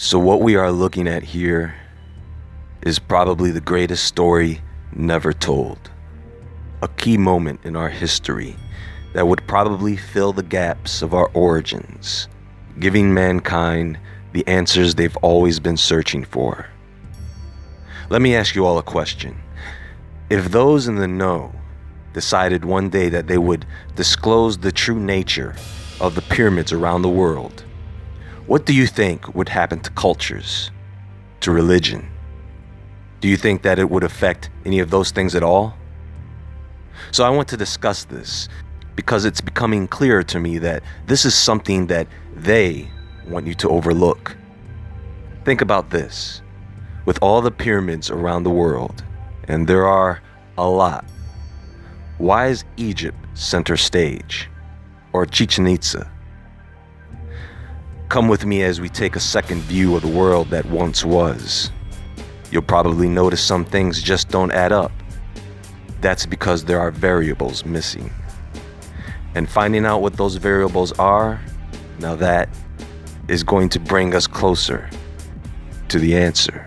So what we are looking at here is probably the greatest story never told. A key moment in our history that would probably fill the gaps of our origins, giving mankind the answers they've always been searching for. Let me ask you all a question. If those in the know decided one day that they would disclose the true nature of the pyramids around the world, what do you think would happen to cultures, to religion? Do you think that it would affect any of those things at all? So I want to discuss this because it's becoming clearer to me that this is something that they want you to overlook. Think about this. With all the pyramids around the world, and there are a lot, why is Egypt center stage? Or Chichen Itza? Come with me as we take a second view of the world that once was. You'll probably notice some things just don't add up. That's because there are variables missing. And finding out what those variables are, now that is going to bring us closer to the answer.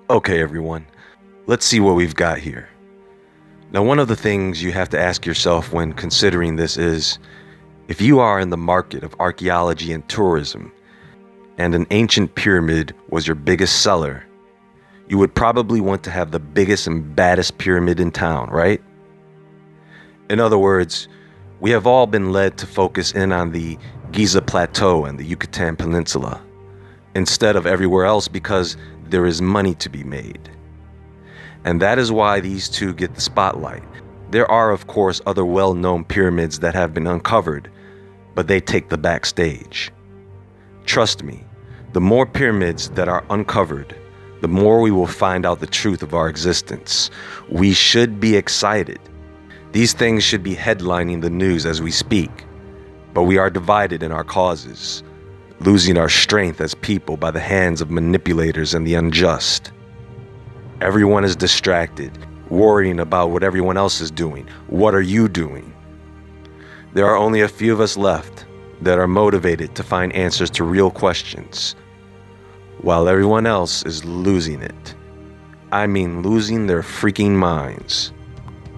Okay, everyone, let's see what we've got here. Now, one of the things you have to ask yourself when considering this is, if you are in the market of archaeology and tourism, and an ancient pyramid was your biggest seller, you would probably want to have the biggest and baddest pyramid in town, right? In other words, we have all been led to focus in on the Giza Plateau and the Yucatan Peninsula, instead of everywhere else because there is money to be made. And that is why these two get the spotlight. There are, of course, other well-known pyramids that have been uncovered, but they take the backstage. Trust me, the more pyramids that are uncovered, the more we will find out the truth of our existence. We should be excited. These things should be headlining the news as we speak, but we are divided in our causes, losing our strength as people by the hands of manipulators and the unjust. Everyone is distracted, worrying about what everyone else is doing. What are you doing? There are only a few of us left that are motivated to find answers to real questions, while everyone else is losing it. I mean, losing their freaking minds.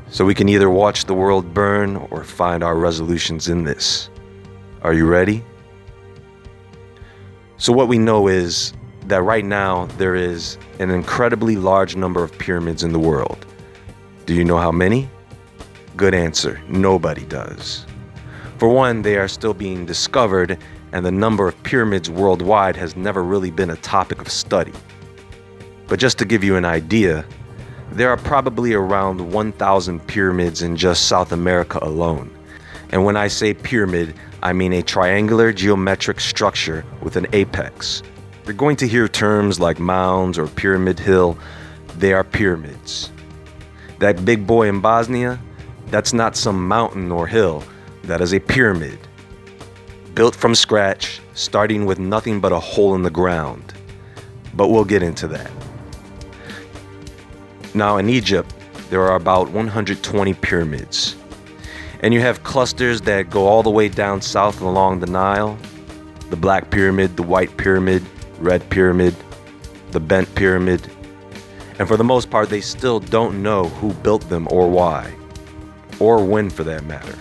So we can either watch the world burn or find our resolutions in this. Are you ready? So what we know is that right now there is an incredibly large number of pyramids in the world. Do you know how many? Good answer. Nobody does. For one, they are still being discovered, and the number of pyramids worldwide has never really been a topic of study. But just to give you an idea, there are probably around 1,000 pyramids in just South America alone. And when I say pyramid, I mean a triangular geometric structure with an apex. You're going to hear terms like mounds or pyramid hill. They are pyramids. That big boy in Bosnia, that's not some mountain or hill. That is a pyramid. Built from scratch, starting with nothing but a hole in the ground. But we'll get into that. Now in Egypt, there are about 120 pyramids. And you have clusters that go all the way down south along the Nile. The Black Pyramid, the White Pyramid, Red Pyramid, the Bent Pyramid. And for the most part, they still don't know who built them or why, or when for that matter.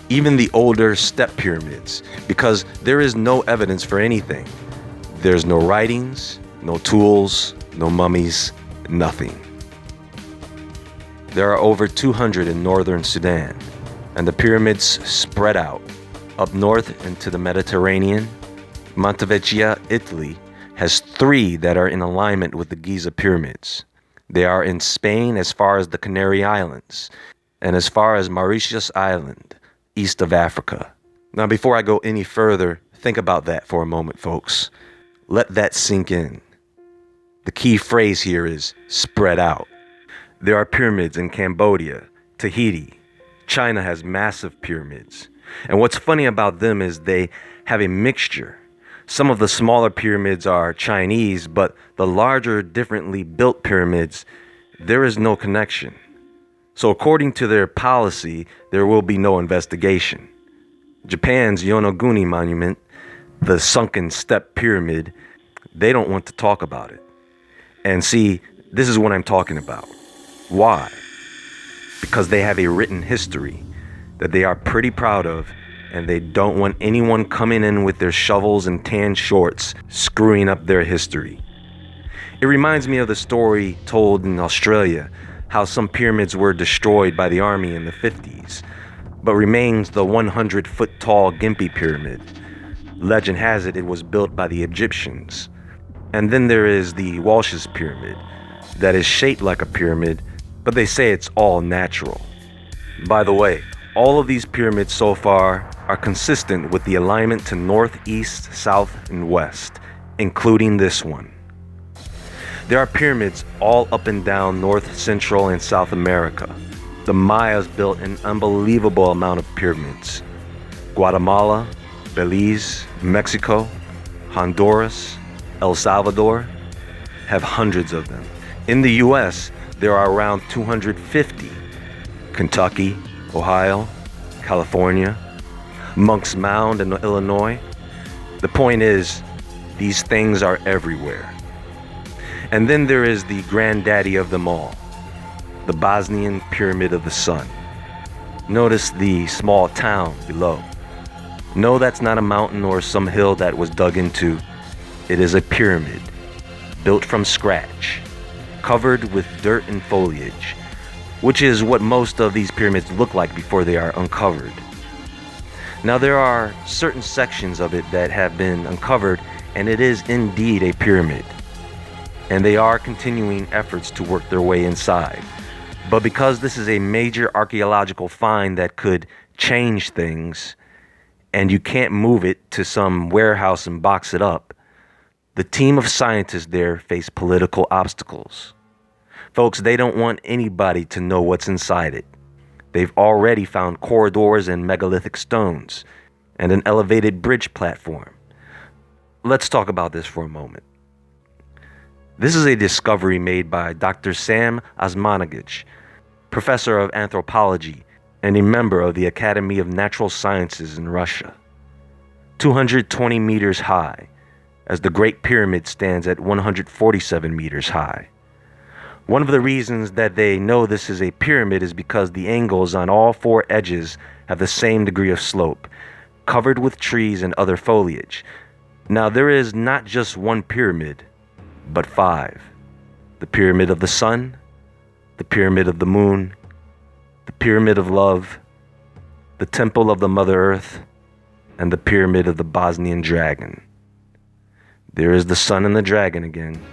Even the older step pyramids, because there is no evidence for anything. There's no writings, no tools, no mummies, nothing. There are over 200 in northern Sudan, and the pyramids spread out. Up north into the Mediterranean, Montevecchia, Italy, has 3 that are in alignment with the Giza pyramids. They are in Spain as far as the Canary Islands, and as far as Mauritius Island, east of Africa. Now, before I go any further, think about that for a moment, folks. Let that sink in. The key phrase here is spread out. There are pyramids in Cambodia, Tahiti. China has massive pyramids. And what's funny about them is they have a mixture. Some of the smaller pyramids are Chinese, but the larger, differently built pyramids, there is no connection. So according to their policy, there will be no investigation. Japan's Yonaguni Monument, the sunken step pyramid, they don't want to talk about it. And see, this is what I'm talking about. Why? Because they have a written history that they are pretty proud of, and they don't want anyone coming in with their shovels and tan shorts screwing up their history. It reminds me of the story told in Australia, how some pyramids were destroyed by the army in the 50s, but remains the 100-foot tall Gympie Pyramid. Legend has it was built by the Egyptians. And then there is the Walsh's Pyramid, that is shaped like a pyramid, but they say it's all natural. By the way, all of these pyramids so far are consistent with the alignment to north, east, south, and west, including this one. There are pyramids all up and down North, Central, and South America. The Mayas built an unbelievable amount of pyramids. Guatemala, Belize, Mexico, Honduras, El Salvador have hundreds of them. In the US, there are around 250. Kentucky, Ohio, California, Monk's Mound in Illinois. The point is, these things are everywhere. And then there is the granddaddy of them all, the Bosnian Pyramid of the Sun. Notice the small town below. No, that's not a mountain or some hill that was dug into. It is a pyramid, built from scratch, covered with dirt and foliage, which is what most of these pyramids look like before they are uncovered. Now, there are certain sections of it that have been uncovered, and it is indeed a pyramid. And they are continuing efforts to work their way inside. But because this is a major archaeological find that could change things, and you can't move it to some warehouse and box it up, the team of scientists there face political obstacles. Folks, they don't want anybody to know what's inside it. They've already found corridors and megalithic stones, and an elevated bridge platform. Let's talk about this for a moment. This is a discovery made by Dr. Sam Osmanagich, professor of anthropology and a member of the Academy of Natural Sciences in Russia. 220 meters high, as the Great Pyramid stands at 147 meters high. One of the reasons that they know this is a pyramid is because the angles on all four edges have the same degree of slope, covered with trees and other foliage. Now, there is not just one pyramid, but 5. The Pyramid of the Sun, the Pyramid of the Moon, the Pyramid of Love, the Temple of the Mother Earth, and the Pyramid of the Bosnian Dragon. There is the sun and the dragon again.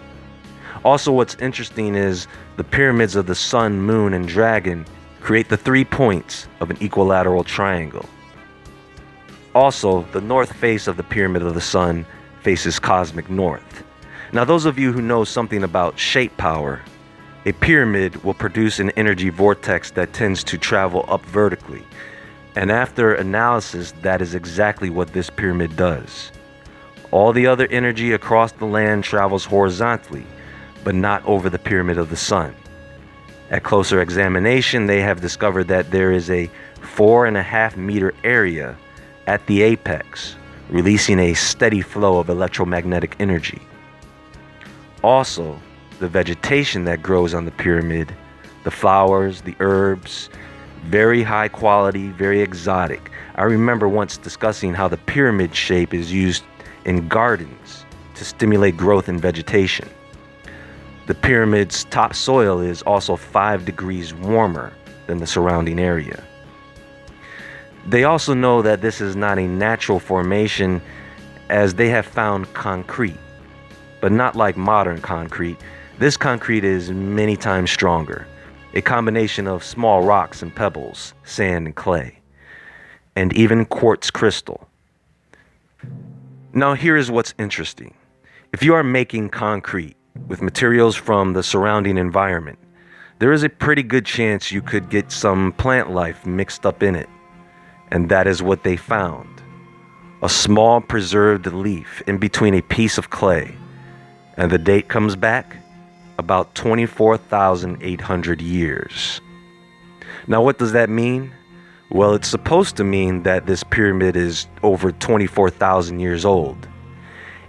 Also, what's interesting is the pyramids of the sun, moon, and dragon create the 3 points of an equilateral triangle. Also, the north face of the Pyramid of the Sun faces cosmic north. Now, those of you who know something about shape power, a pyramid will produce an energy vortex that tends to travel up vertically. And after analysis, that is exactly what this pyramid does. All the other energy across the land travels horizontally, but not over the Pyramid of the Sun. At closer examination, they have discovered that there is a 4.5 meter area at the apex, releasing a steady flow of electromagnetic energy. Also, the vegetation that grows on the pyramid, the flowers, the herbs, very high quality, very exotic. I remember once discussing how the pyramid shape is used in gardens to stimulate growth in vegetation. The pyramid's topsoil is also 5 degrees warmer than the surrounding area. They also know that this is not a natural formation, as they have found concrete, but not like modern concrete. This concrete is many times stronger, a combination of small rocks and pebbles, sand and clay. and even quartz crystal. Now, here is what's interesting. If you are making concrete with materials from the surrounding environment, there is a pretty good chance you could get some plant life mixed up in it. And that is what they found. A small preserved leaf in between a piece of clay. And the date comes back about 24,800 years. Now, what does that mean? Well, it's supposed to mean that this pyramid is over 24,000 years old.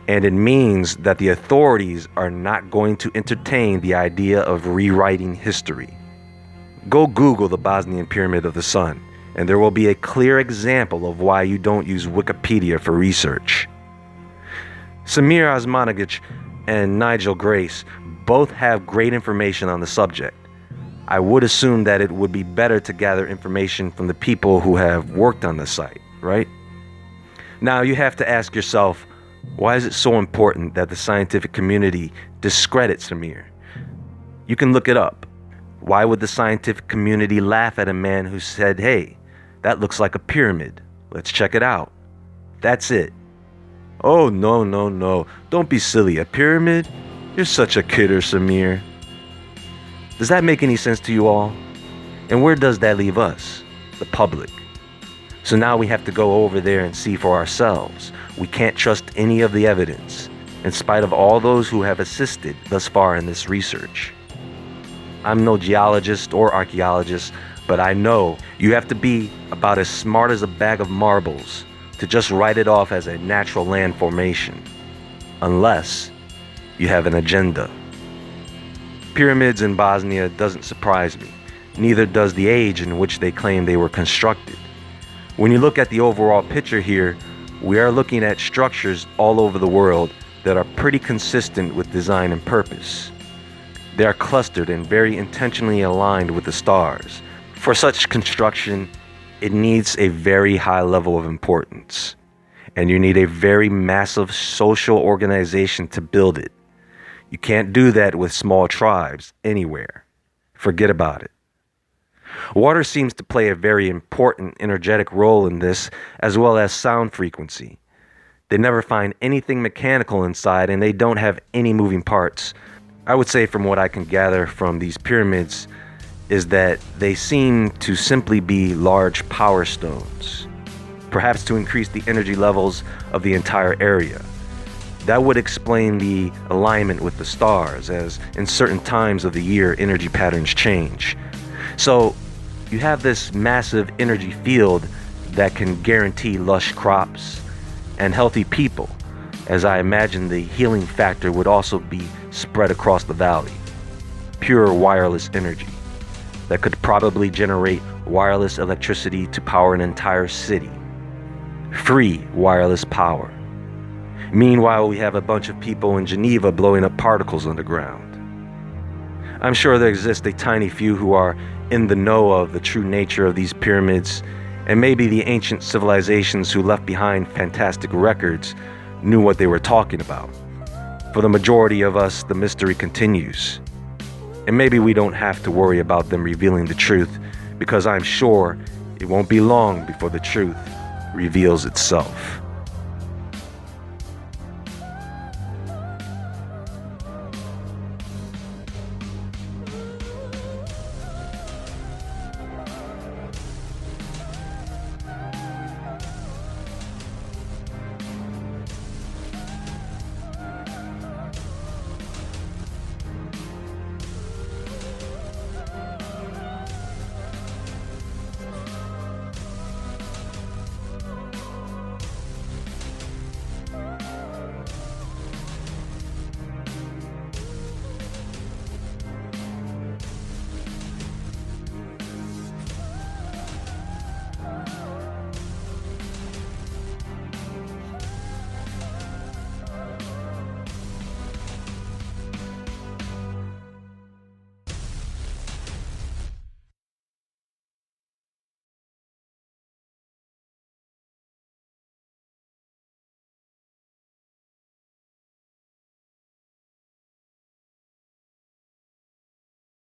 And it means that the authorities are not going to entertain the idea of rewriting history. Go Google the Bosnian Pyramid of the Sun, and there will be a clear example of why you don't use Wikipedia for research. Samir Osmanagic and Nigel Grace both have great information on the subject. I would assume that it would be better to gather information from the people who have worked on the site, right? Now you have to ask yourself, why is it so important that the scientific community discredit Samir? You can look it up. Why would the scientific community laugh at a man who said, hey, that looks like a pyramid. Let's check it out. That's it. Oh, no. Don't be silly. A pyramid? You're such a kidder, Samir. Does that make any sense to you all? And where does that leave us, the public? So now we have to go over there and see for ourselves. We can't trust any of the evidence, in spite of all those who have assisted thus far in this research. I'm no geologist or archaeologist, but I know you have to be about as smart as a bag of marbles to just write it off as a natural land formation, unless you have an agenda. Pyramids in Bosnia doesn't surprise me. Neither does the age in which they claim they were constructed. When you look at the overall picture here, we are looking at structures all over the world that are pretty consistent with design and purpose. They are clustered and very intentionally aligned with the stars. For such construction, it needs a very high level of importance, and you need a very massive social organization to build it. You can't do that with small tribes anywhere. Forget about it. Water seems to play a very important energetic role in this, as well as sound frequency. They never find anything mechanical inside, and they don't have any moving parts. I would say, from what I can gather from these pyramids, is that they seem to simply be large power stones, perhaps to increase the energy levels of the entire area. That would explain the alignment with the stars, as in certain times of the year energy patterns change. So you have this massive energy field that can guarantee lush crops and healthy people, as I imagine the healing factor would also be spread across the valley. Pure wireless energy that could probably generate wireless electricity to power an entire city. Free wireless power. Meanwhile, we have a bunch of people in Geneva blowing up particles underground. I'm sure there exists a tiny few who are in the know of the true nature of these pyramids, and maybe the ancient civilizations who left behind fantastic records knew what they were talking about. For the majority of us, the mystery continues. And maybe we don't have to worry about them revealing the truth, because I'm sure it won't be long before the truth reveals itself.